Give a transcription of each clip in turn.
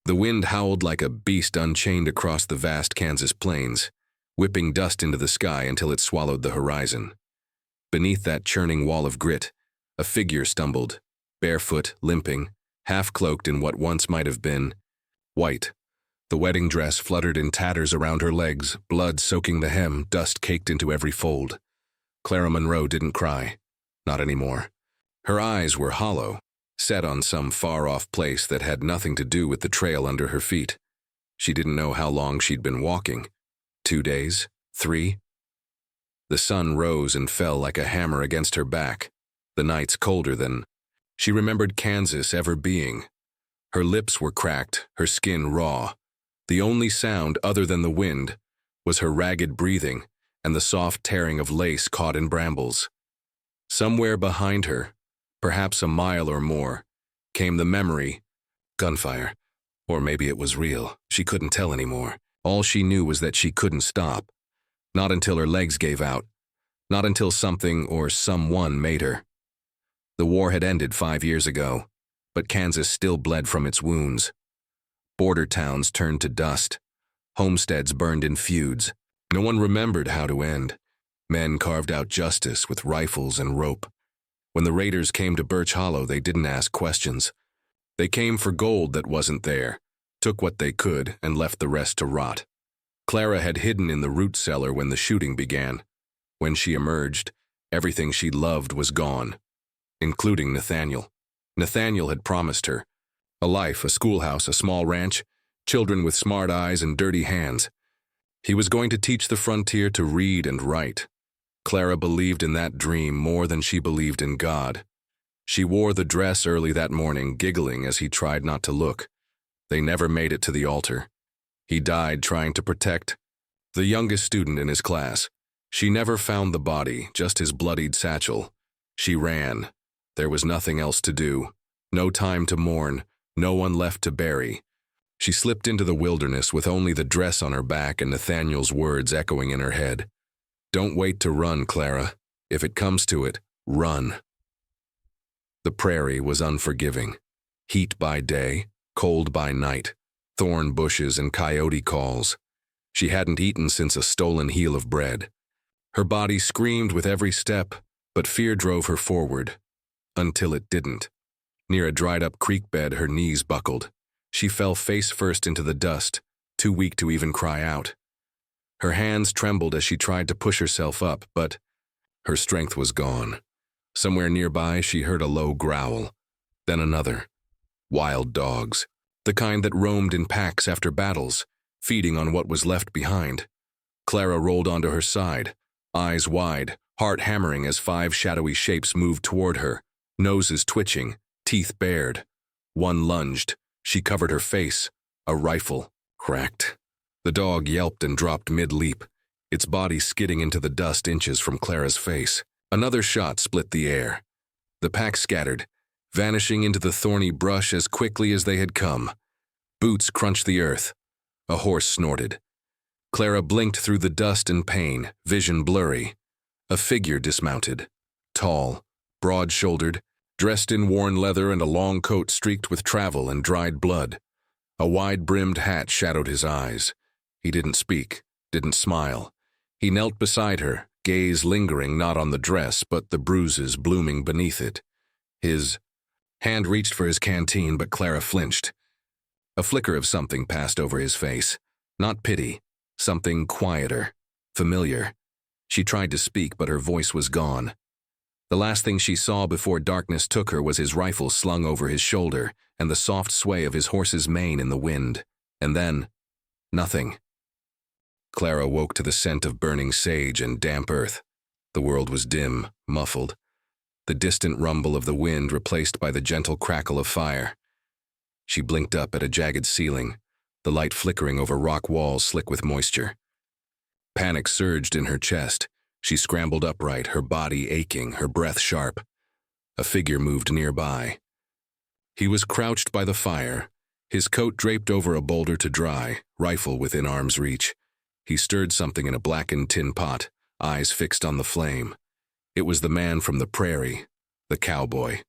The wind howled like a beast unchained across the vast Kansas plains, whipping dust into the sky until it swallowed the horizon. Beneath that churning wall of grit, a figure stumbled, barefoot, limping, half-cloaked in what once might have been white. The wedding dress fluttered in tatters around her legs, blood soaking the hem, dust caked into every fold. Clara Monroe didn't cry. Not anymore. Her eyes were hollow, set on some far-off place that had nothing to do with the trail under her feet. She didn't know how long she'd been walking. 2 days? 3? The sun rose and fell like a hammer against her back, the nights colder than she remembered Kansas ever being. Her lips were cracked, her skin raw. The only sound other than the wind was her ragged breathing and the soft tearing of lace caught in brambles. Somewhere behind her, perhaps a mile or more, came the memory, gunfire. Or maybe it was real. She couldn't tell anymore. All she knew was that she couldn't stop. Not until her legs gave out. Not until something or someone made her. The war had ended 5 years ago, but Kansas still bled from its wounds. Border towns turned to dust. Homesteads burned in feuds. No one remembered how to end. Men carved out justice with rifles and rope. When the raiders came to Birch Hollow, they didn't ask questions. They came for gold that wasn't there, took what they could, and left the rest to rot. Clara had hidden in the root cellar when the shooting began. When she emerged, everything she loved was gone, including Nathaniel. Nathaniel had promised her a life, a schoolhouse, a small ranch, children with smart eyes and dirty hands. He was going to teach the frontier to read and write. Clara believed in that dream more than she believed in God. She wore the dress early that morning, giggling as he tried not to look. They never made it to the altar. He died trying to protect the youngest student in his class. She never found the body, just his bloodied satchel. She ran. There was nothing else to do. No time to mourn. No one left to bury. She slipped into the wilderness with only the dress on her back and Nathaniel's words echoing in her head. Don't wait to run, Clara. If it comes to it, run. The prairie was unforgiving. Heat by day, cold by night, thorn bushes and coyote calls. She hadn't eaten since a stolen heel of bread. Her body screamed with every step, but fear drove her forward. Until it didn't. Near a dried-up creek bed, her knees buckled. She fell face first into the dust, too weak to even cry out. Her hands trembled as she tried to push herself up, but her strength was gone. Somewhere nearby, she heard a low growl, then another. Wild dogs, the kind that roamed in packs after battles, feeding on what was left behind. Clara rolled onto her side, eyes wide, heart hammering as 5 shadowy shapes moved toward her, noses twitching, teeth bared. One lunged. She covered her face. A rifle. Cracked. The dog yelped and dropped mid-leap, its body skidding into the dust inches from Clara's face. Another shot split the air. The pack scattered, vanishing into the thorny brush as quickly as they had come. Boots crunched the earth. A horse snorted. Clara blinked through the dust and pain, vision blurry. A figure dismounted. Tall, broad-shouldered, dressed in worn leather and a long coat streaked with travel and dried blood. A wide-brimmed hat shadowed his eyes. He didn't speak, didn't smile. He knelt beside her, gaze lingering not on the dress but the bruises blooming beneath it. His hand reached for his canteen, but Clara flinched. A flicker of something passed over his face. Not pity, something quieter, familiar. She tried to speak, but her voice was gone. The last thing she saw before darkness took her was his rifle slung over his shoulder and the soft sway of his horse's mane in the wind. And then, nothing. Clara woke to the scent of burning sage and damp earth. The world was dim, muffled. The distant rumble of the wind replaced by the gentle crackle of fire. She blinked up at a jagged ceiling, the light flickering over rock walls slick with moisture. Panic surged in her chest. She scrambled upright, her body aching, her breath sharp. A figure moved nearby. He was crouched by the fire, his coat draped over a boulder to dry, rifle within arm's reach. He stirred something in a blackened tin pot, eyes fixed on the flame. It was the man from the prairie, the cowboy.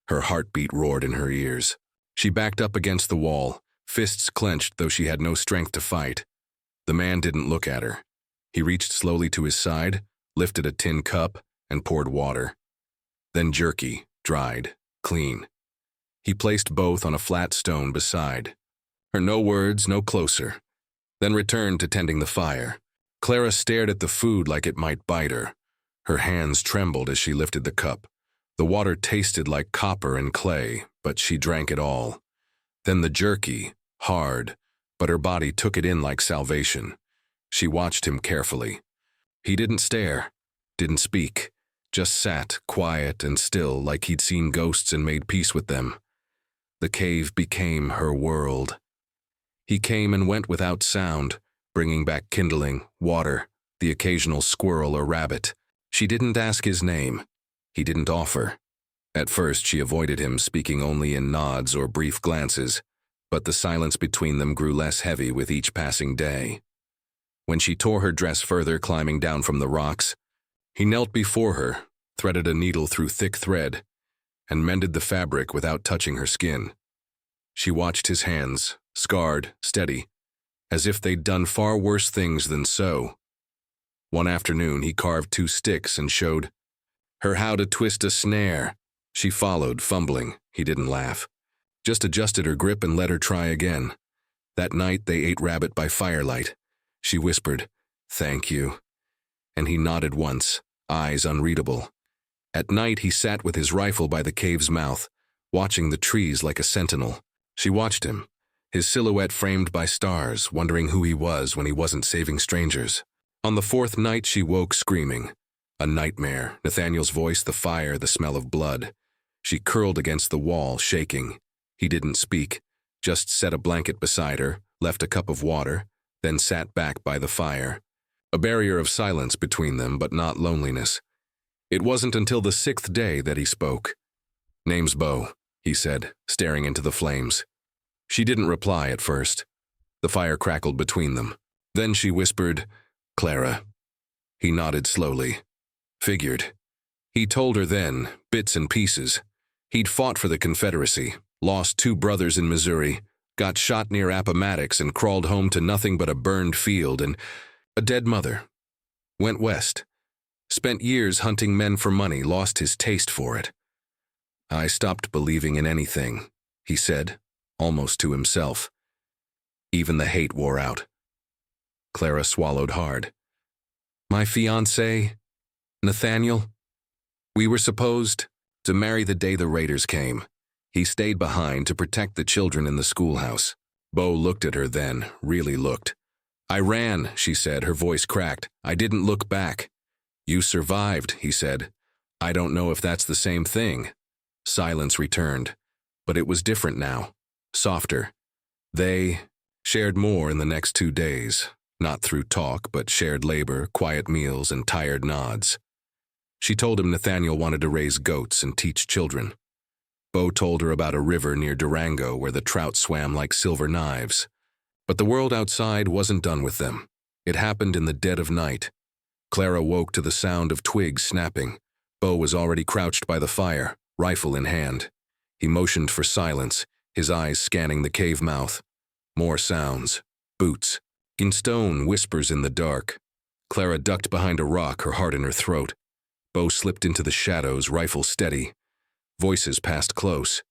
Her heartbeat roared in her ears. She backed up against the wall, fists clenched though she had no strength to fight. The man didn't look at her. He reached slowly to his side, lifted a tin cup, and poured water. Then jerky, dried, clean. He placed both on a flat stone beside her. No words, no closer. Then returned to tending the fire. Clara stared at the food like it might bite her. Her hands trembled as she lifted the cup. The water tasted like copper and clay, but she drank it all. Then the jerky, hard, but her body took it in like salvation. She watched him carefully. He didn't stare, didn't speak, just sat, quiet and still, like he'd seen ghosts and made peace with them. The cave became her world. He came and went without sound, bringing back kindling, water, the occasional squirrel or rabbit. She didn't ask his name. He didn't offer. At first she avoided him, speaking only in nods or brief glances, but the silence between them grew less heavy with each passing day. When she tore her dress further, climbing down from the rocks, he knelt before her, threaded a needle through thick thread, and mended the fabric without touching her skin. She watched his hands, scarred, steady, as if they'd done far worse things than sew. One afternoon he carved 2 sticks and showed her how to twist a snare. She followed, fumbling. He didn't laugh. Just adjusted her grip and let her try again. That night they ate rabbit by firelight. She whispered, "Thank you." And he nodded once, eyes unreadable. At night he sat with his rifle by the cave's mouth, watching the trees like a sentinel. She watched him, his silhouette framed by stars, wondering who he was when he wasn't saving strangers. On the 4th night she woke screaming. A nightmare, Nathaniel's voice, the fire, the smell of blood. She curled against the wall, shaking. He didn't speak, just set a blanket beside her, left a cup of water, then sat back by the fire. A barrier of silence between them, but not loneliness. It wasn't until the 6th day that he spoke. "Name's Bo," he said, staring into the flames. She didn't reply at first. The fire crackled between them. Then she whispered, "Clara." He nodded slowly. Figured. He told her then, bits and pieces. He'd fought for the Confederacy, lost 2 brothers in Missouri, got shot near Appomattox and crawled home to nothing but a burned field and a dead mother. Went west. Spent years hunting men for money, lost his taste for it. "I stopped believing in anything," he said, almost to himself. Even the hate wore out. Clara swallowed hard. "My fiancé, Nathaniel, we were supposed to marry the day the raiders came. He stayed behind to protect the children in the schoolhouse." Bo looked at her then, really looked. "I ran," she said, her voice cracked. "I didn't look back." "You survived," he said. "I don't know if that's the same thing." Silence returned, but it was different now, softer. They shared more in the next 2 days, not through talk, but shared labor, quiet meals, and tired nods. She told him Nathaniel wanted to raise goats and teach children. Bo told her about a river near Durango where the trout swam like silver knives. But the world outside wasn't done with them. It happened in the dead of night. Clara woke to the sound of twigs snapping. Bo was already crouched by the fire, rifle in hand. He motioned for silence, his eyes scanning the cave mouth. More sounds. Boots. In stone, whispers in the dark. Clara ducked behind a rock, her heart in her throat. Bo slipped into the shadows, rifle steady. Voices passed close.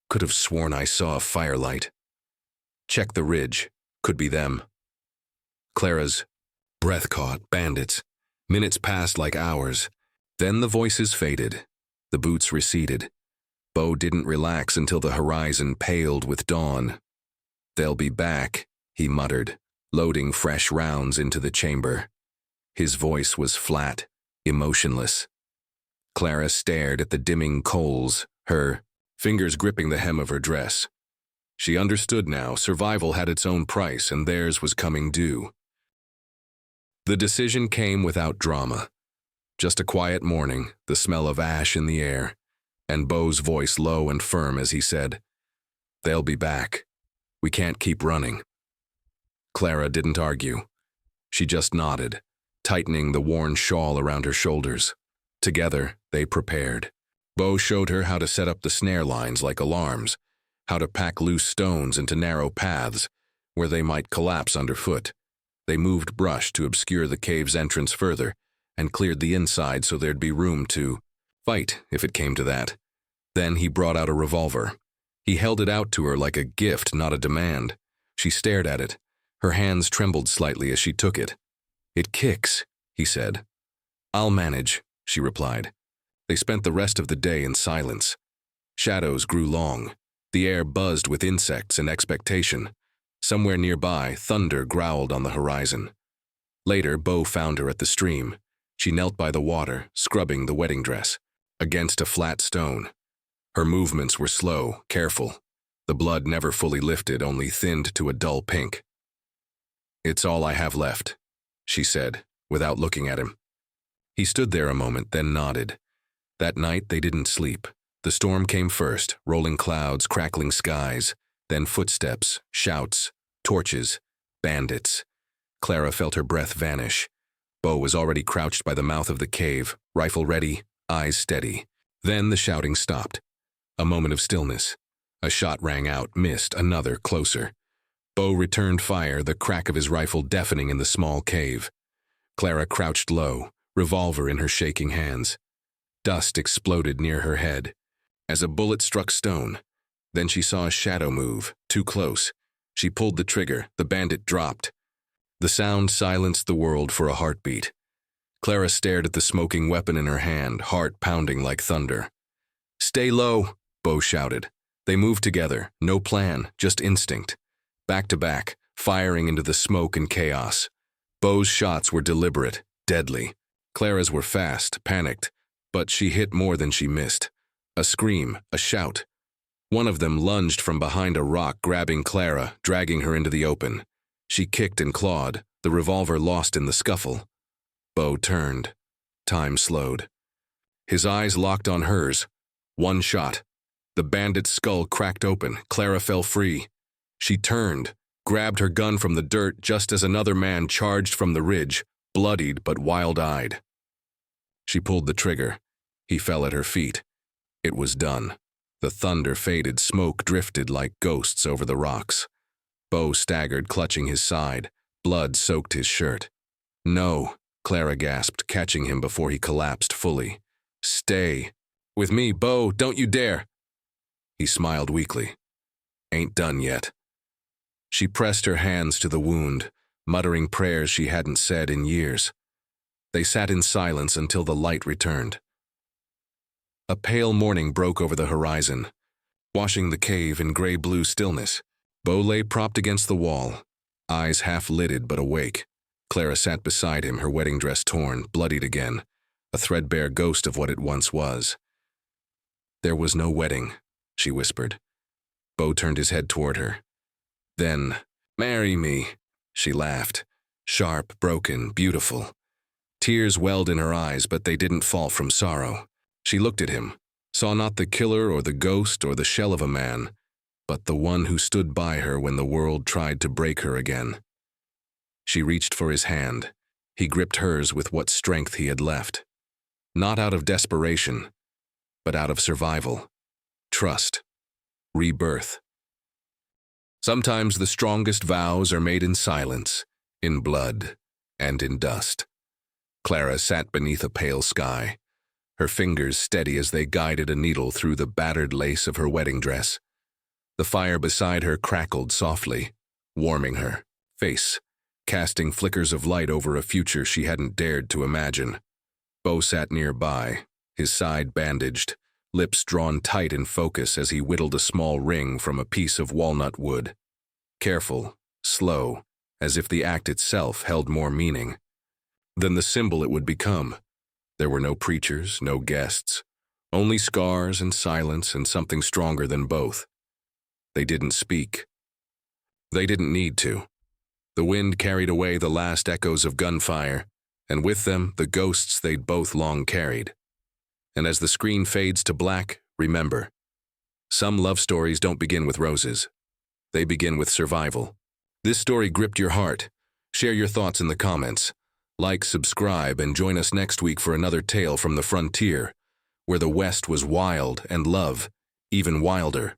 "Could have sworn I saw a firelight." "Check the ridge. Could be them." Clara's breath caught. Bandits. Minutes passed like hours. Then the voices faded. The boots receded. Bo didn't relax until the horizon paled with dawn. "They'll be back," he muttered, loading fresh rounds into the chamber. His voice was flat, emotionless. Clara stared at the dimming coals, her fingers gripping the hem of her dress. She understood now, survival had its own price and theirs was coming due. The decision came without drama. Just a quiet morning, the smell of ash in the air, and Bo's voice low and firm as he said, "They'll be back. We can't keep running." Clara didn't argue. She just nodded, tightening the worn shawl around her shoulders. Together, they prepared. Bo showed her how to set up the snare lines like alarms, how to pack loose stones into narrow paths where they might collapse underfoot. They moved brush to obscure the cave's entrance further and cleared the inside so there'd be room to fight if it came to that. Then he brought out a revolver. He held it out to her like a gift, not a demand. She stared at it. Her hands trembled slightly as she took it. "It kicks," he said. "I'll manage," she replied. They spent the rest of the day in silence. Shadows grew long. The air buzzed with insects and expectation. Somewhere nearby, thunder growled on the horizon. Later, Bo found her at the stream. She knelt by the water, scrubbing the wedding dress, against a flat stone. Her movements were slow, careful. The blood never fully lifted, only thinned to a dull pink. "It's all I have left," she said, without looking at him. He stood there a moment, then nodded. That night they didn't sleep. The storm came first, rolling clouds, crackling skies, then footsteps, shouts, torches, bandits. Clara felt her breath vanish. Bo was already crouched by the mouth of the cave, rifle ready, eyes steady. Then the shouting stopped. A moment of stillness. A shot rang out, missed, another, closer. Bo returned fire, the crack of his rifle deafening in the small cave. Clara crouched low, revolver in her shaking hands. Dust exploded near her head, as a bullet struck stone. Then she saw a shadow move, too close. She pulled the trigger, the bandit dropped. The sound silenced the world for a heartbeat. Clara stared at the smoking weapon in her hand, heart pounding like thunder. "Stay low," Bo shouted. They moved together, no plan, just instinct. Back to back, firing into the smoke and chaos. Bo's shots were deliberate, deadly. Clara's were fast, panicked, but she hit more than she missed. A scream, a shout. One of them lunged from behind a rock, grabbing Clara, dragging her into the open. She kicked and clawed, the revolver lost in the scuffle. Bo turned. Time slowed. His eyes locked on hers. One shot. The bandit's skull cracked open. Clara fell free. She turned, grabbed her gun from the dirt just as another man charged from the ridge, bloodied but wild-eyed. She pulled the trigger. He fell at her feet. It was done. The thunder faded, smoke drifted like ghosts over the rocks. Bo staggered, clutching his side. Blood soaked his shirt. "No," Clara gasped, catching him before he collapsed fully. "Stay. With me, Bo, don't you dare." He smiled weakly. "Ain't done yet." She pressed her hands to the wound, muttering prayers she hadn't said in years. They sat in silence until the light returned. A pale morning broke over the horizon, washing the cave in gray-blue stillness. Bo lay propped against the wall, eyes half-lidded but awake. Clara sat beside him, her wedding dress torn, bloodied again, a threadbare ghost of what it once was. "There was no wedding," she whispered. Bo turned his head toward her. Then, "Marry me," she laughed, sharp, broken, beautiful. Tears welled in her eyes, but they didn't fall from sorrow. She looked at him, saw not the killer or the ghost or the shell of a man, but the one who stood by her when the world tried to break her again. She reached for his hand. He gripped hers with what strength he had left. Not out of desperation, but out of survival, trust, rebirth. Sometimes the strongest vows are made in silence, in blood, and in dust. Clara sat beneath a pale sky, her fingers steady as they guided a needle through the battered lace of her wedding dress. The fire beside her crackled softly, warming her face, casting flickers of light over a future she hadn't dared to imagine. Bo sat nearby, his side bandaged, lips drawn tight in focus as he whittled a small ring from a piece of walnut wood. Careful, slow, as if the act itself held more meaning than the symbol it would become. There were no preachers, no guests, only scars and silence and something stronger than both. They didn't speak. They didn't need to. The wind carried away the last echoes of gunfire, and with them the ghosts they'd both long carried. And as the screen fades to black, remember, some love stories don't begin with roses. They begin with survival. This story gripped your heart. Share your thoughts in the comments. Like, subscribe, and join us next week for another tale from the frontier, where the West was wild and love even wilder.